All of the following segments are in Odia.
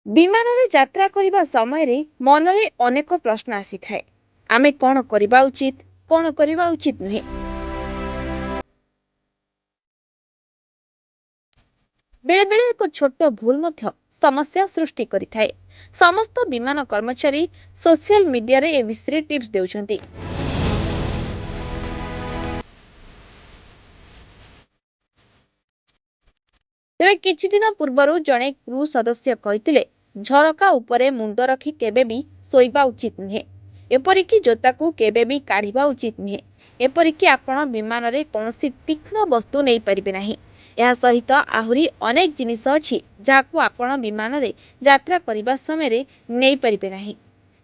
विमान यात्रा करने समय मन में अनेक प्रश्न आसी थाए। आमे कौन करवा उचित, कौन करवा उचित नुहे। बेले बेले एक छोट भूल मध्य समस्या सृष्टि करिथाए। समस्त विमान कर्मचारी सोशल मीडिया रे ए विषय टिप्स देउछंती। तेरे किछि दिन पूर्वरु जणे क्रू सदस्य कहिथिले झरका उपरे मुंड रखी केबे भी सोइबा उचित नुहे। एपरिकी जोताकू केबे भी काढ़िबा उचित नुहे। एपरिकी आपण विमान रे कोनोसी तीक्ष्ण वस्तु नहीं परिबे नाही। ଏହା ସହିତ ଆହୁରି ଅନେକ ଜିନିଷ ଅଛି ଯାହାକୁ ଆପଣ ବିମାନରେ ଯାତ୍ରା କରିବା ସମୟରେ ନେଇପାରିବେ ନାହିଁ।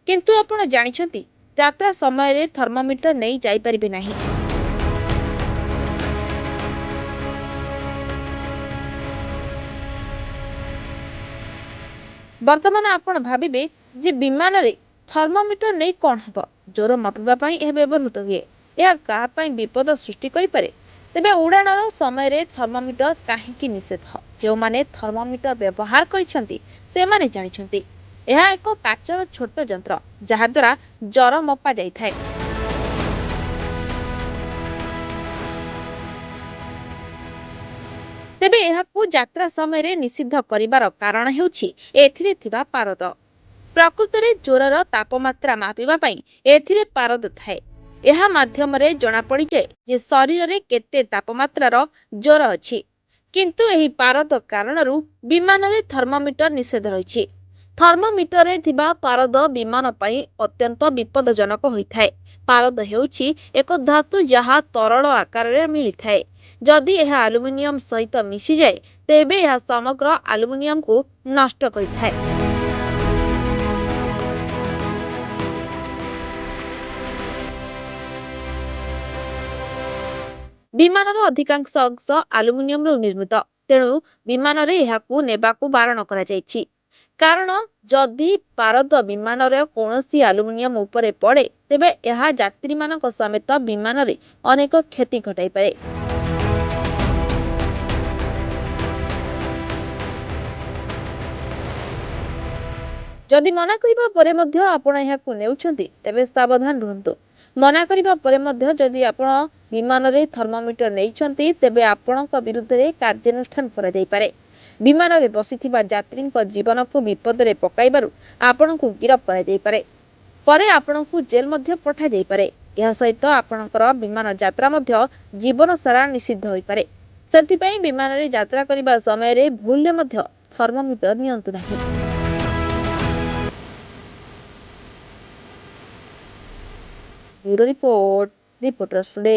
କିନ୍ତୁ ଆପଣ ଜାଣିଛନ୍ତି ଯାତ୍ରା ସମୟରେ ଥର୍ମୋମିଟର ନେଇ ଯାଇପାରିବେ ନାହିଁ। ବର୍ତ୍ତମାନ ଆପଣ ଭାବିବେ ଯେ ବିମାନରେ ଥର୍ମୋମିଟର ନେଇ କ'ଣ ହେବ? ଜ୍ୱର ମାପିବା ପାଇଁ ଏହା ବ୍ୟବହୃତ ହୁଏ। ଏହା କାହା ପାଇଁ ବିପଦ ସୃଷ୍ଟି କରିପାରେ? ତେବେ ଉଡ଼ାଣର ସମୟରେ ଥର୍ମୋମିଟର କାହିଁକି ନିଷେଧ? ଯେଉଁମାନେ ଥର୍ମୋମିଟର ବ୍ୟବହାର କରିଛନ୍ତି ସେମାନେ ଜାଣିଛନ୍ତି। ଏହା ଏକ କାଚର ଛୋଟ ଯନ୍ତ୍ର ଯାହାଦ୍ୱାରା ଜ୍ୱର ମପା ଯାଇଥାଏ। ତେବେ ଏହାକୁ ଯାତ୍ରା ସମୟରେ ନିଷିଦ୍ଧ କରିବାର କାରଣ ହେଉଛି ଏଥିରେ ଥିବା ପାରଦ। ପ୍ରକୃତରେ ଜ୍ୱରର ତାପମାତ୍ରା ମାପିବା ପାଇଁ ଏଥିରେ ପାରଦ ଥାଏ। ଏହା ମାଧ୍ୟମରେ ଜଣାପଡ଼ିଯାଏ ଯେ ଶରୀରରେ କେତେ ତାପମାତ୍ରାର ଜ୍ୱର ଅଛି। କିନ୍ତୁ ଏହି ପାରଦ କାରଣରୁ ବିମାନରେ ଥର୍ମୋମିଟର ନିଷେଧ ରହିଛି। ଥର୍ମୋମିଟରରେ ଥିବା ପାରଦ ବିମାନ ପାଇଁ ଅତ୍ୟନ୍ତ ବିପଦଜନକ ହୋଇଥାଏ। ପାରଦ ହେଉଛି ଏକ ଧାତୁ ଯାହା ତରଳ ଆକାରରେ ମିଳିଥାଏ। ଯଦି ଏହା ଆଲୁମିନିୟମ ସହିତ ମିଶିଯାଏ ତେବେ ଏହା ସମଗ୍ର ଆଲୁମିନିୟମକୁ ନଷ୍ଟ କରିଥାଏ। ବିମାନର ଅଧିକାଂଶ ଅଂଶ ଆଲୁମିନିୟମରୁ ନିର୍ମିତ। ତେଣୁ ବିମାନରେ ଏହାକୁ ନେବାକୁ ବାରଣ କରାଯାଇଛି। କାରଣ ଯଦି ପାରଦ ବିମାନର କୌଣସି ଆଲୁମିନିୟମ ଉପରେ ପଡ଼େ ତେବେ ଏହା ଯାତ୍ରୀମାନଙ୍କ ସମେତ ବିମାନରେ ଅନେକ କ୍ଷତି ଘଟାଇପାରେ। ଯଦି ମନା କରିବା ପରେ ମଧ୍ୟ ଆପଣ ଏହାକୁ ନେଉଛନ୍ତି ତେବେ ସାବଧାନ ରୁହନ୍ତୁ। ମନା କରିବା ପରେ ମଧ୍ୟ ଯଦି ଆପଣ ବିମାନରେ ଥର୍ମୋମିଟର ନେଇଛନ୍ତି ତେବେ ଆପଣଙ୍କ ବିରୁଦ୍ଧରେ କାର୍ଯ୍ୟାନୁଷ୍ଠାନ କରାଯାଇପାରେ। ବିମାନରେ ବସିଥିବା ଯାତ୍ରୀଙ୍କ ଜୀବନକୁ ବିପଦରେ ପକାଇବାରୁ ଆପଣଙ୍କୁ ଗିରଫ କରାଯାଇପାରେ। ପରେ ଆପଣଙ୍କୁ ଜେଲ୍ ମଧ୍ୟ ପଠାଯାଇପାରେ। ଏହା ସହିତ ଆପଣଙ୍କର ବିମାନ ଯାତ୍ରା ମଧ୍ୟ ଜୀବନ ସାରା ନିଷିଦ୍ଧ ହୋଇପାରେ। ସେଥିପାଇଁ ବିମାନରେ ଯାତ୍ରା କରିବା ସମୟରେ ଭୁଲରେ ମଧ୍ୟ ଥର୍ମୋମିଟର ନିଅନ୍ତୁ ନାହିଁ। Bureau report reporters today.